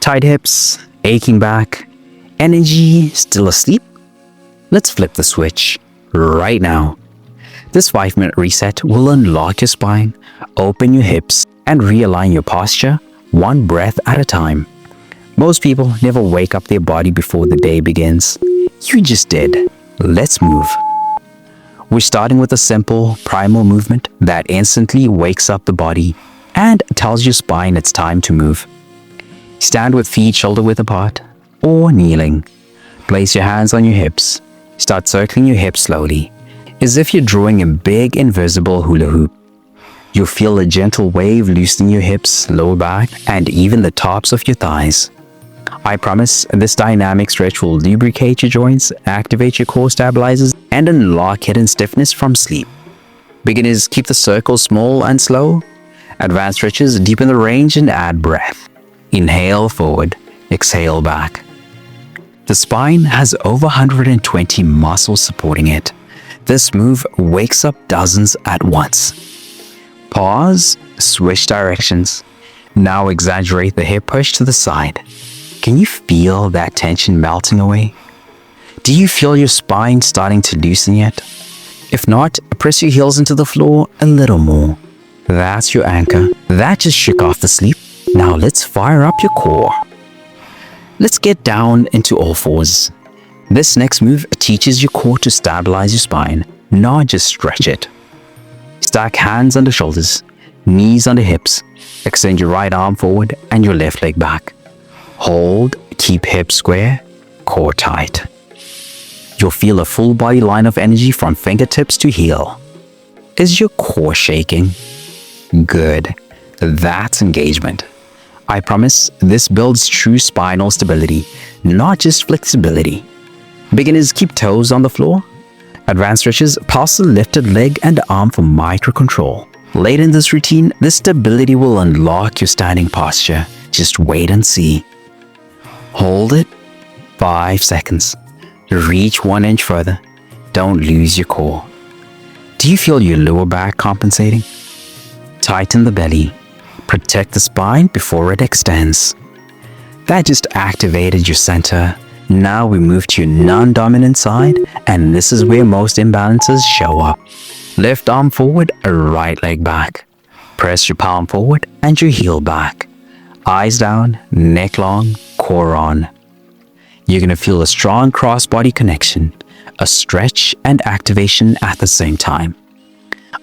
Tight hips, aching back, energy still asleep? Let's flip the switch right now. This 5-minute reset will unlock your spine, open your hips, and realign your posture one breath at a time. Most people never wake up their body before the day begins. You just did. Let's move. We're starting with a simple primal movement that instantly wakes up the body and tells your spine it's time to move. Stand with feet shoulder-width apart or kneeling. Place your hands on your hips. Start circling your hips slowly, as if you're drawing a big invisible hula hoop. You'll feel a gentle wave loosening your hips, lower back, and even the tops of your thighs. I promise this dynamic stretch will lubricate your joints, activate your core stabilizers, and unlock hidden stiffness from sleep. Beginners, keep the circle small and slow. Advanced stretches deepen the range and add breath. Inhale forward, exhale back. The spine has over 120 muscles supporting it. This move wakes up dozens at once. Pause, switch directions. Now exaggerate the hip push to the side. Can you feel that tension melting away? Do you feel your spine starting to loosen yet? If not, press your heels into the floor a little more. That's your anchor. That just shook off the sleep. Now let's fire up your core. Let's get down into all fours. This next move teaches your core to stabilize your spine, not just stretch it. Stack hands under shoulders, knees under hips. Extend your right arm forward and your left leg back. Hold, keep hips square, core tight. You'll feel a full body line of energy from fingertips to heel. Is your core shaking? Good. That's engagement. I promise this builds true spinal stability, not just flexibility. Beginners, keep toes on the floor. Advanced stretches, pass the lifted leg and arm for micro control. Later in this routine, this stability will unlock your standing posture. Just wait and see. Hold it. 5 seconds. Reach 1 inch further. Don't lose your core. Do you feel your lower back compensating? Tighten the belly. Protect the spine before it extends. That just activated your center. Now we move to your non-dominant side, and this is where most imbalances show up. Left arm forward, right leg back. Press your palm forward and your heel back. Eyes down, neck long, core on. You're going to feel a strong cross-body connection, a stretch and activation at the same time.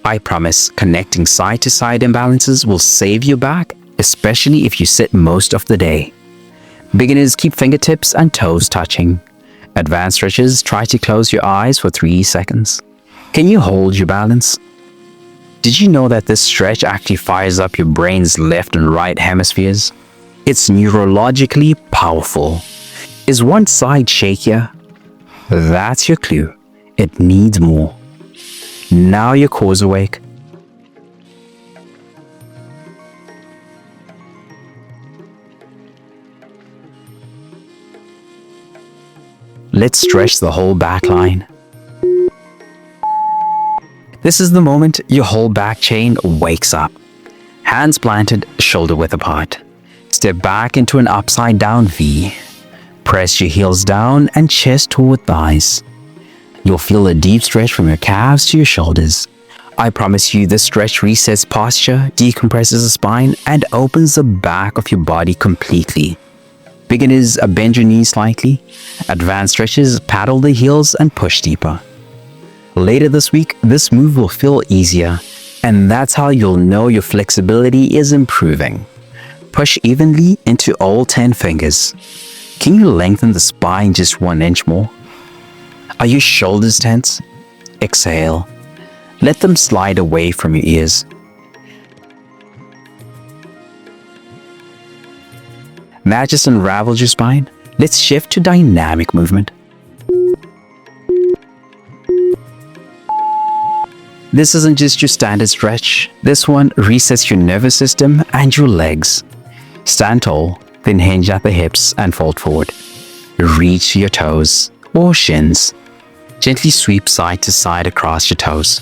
I promise connecting side-to-side imbalances will save your back, especially if you sit most of the day. Beginners, keep fingertips and toes touching. Advanced stretches, try to close your eyes for 3 seconds. Can you hold your balance? Did you know that this stretch actually fires up your brain's left and right hemispheres? It's neurologically powerful. Is one side shakier? That's your clue. It needs more. Now your core's awake. Let's stretch the whole back line. This is the moment your whole back chain wakes up. Hands planted, shoulder width apart. Step back into an upside down V. Press your heels down and chest toward thighs. You'll feel a deep stretch from your calves to your shoulders. I promise you this stretch resets posture, decompresses the spine, and opens the back of your body completely. Beginners, bend your knees slightly. Advanced stretches, paddle the heels and push deeper. Later this week, this move will feel easier, and that's how you'll know your flexibility is improving. Push evenly into all 10 fingers. Can you lengthen the spine just 1 inch more? Are your shoulders tense? Exhale. Let them slide away from your ears. That just unravels your spine. Let's shift to dynamic movement. This isn't just your standard stretch. This one resets your nervous system and your legs. Stand tall, then hinge at the hips and fold forward. Reach your toes or shins. Gently sweep side to side across your toes.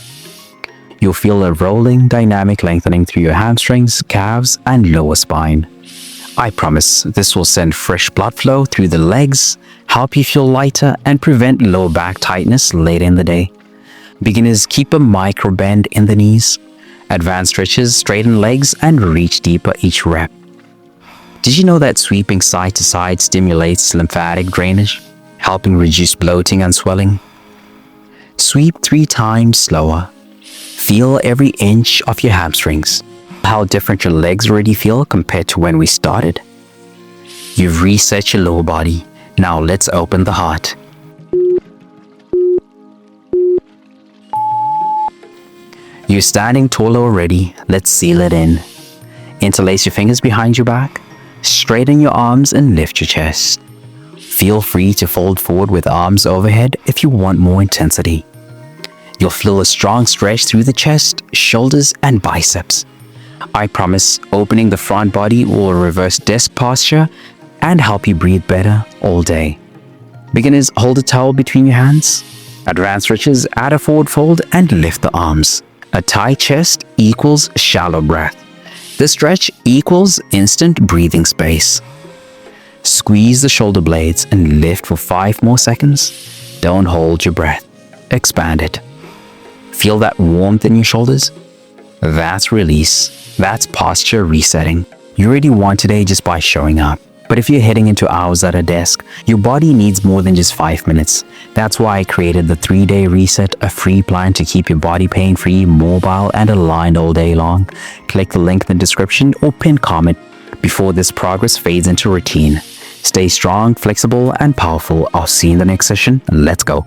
You'll feel a rolling dynamic lengthening through your hamstrings, calves, and lower spine. I promise this will send fresh blood flow through the legs, help you feel lighter, and prevent low back tightness later in the day. Beginners, keep a micro bend in the knees. Advanced stretches, straighten legs and reach deeper each rep. Did you know that sweeping side to side stimulates lymphatic drainage, helping reduce bloating and swelling? Sweep 3 times slower. Feel every inch of your hamstrings. How different your legs already feel compared to when we started. You've reset your lower body. Now let's open the heart. You're standing taller already. Let's seal it in. Interlace your fingers behind your back. Straighten your arms and lift your chest. Feel free to fold forward with arms overhead if you want more intensity. You'll feel a strong stretch through the chest, shoulders, and biceps. I promise opening the front body will reverse desk posture and help you breathe better all day. Beginners, hold a towel between your hands. Advanced stretches, add a forward fold and lift the arms. A tight chest equals shallow breath. This stretch equals instant breathing space. Squeeze the shoulder blades and lift for 5 more seconds. Don't hold your breath. Expand it. Feel that warmth in your shoulders? That's release. That's posture resetting. You already won today just by showing up. But if you're heading into hours at a desk, your body needs more than just 5 minutes. That's why I created the 3-day reset, a free plan to keep your body pain-free, mobile, and aligned all day long. Click the link in the description or pin comment before this progress fades into routine. Stay strong, flexible, and powerful. I'll see you in the next session. Let's go.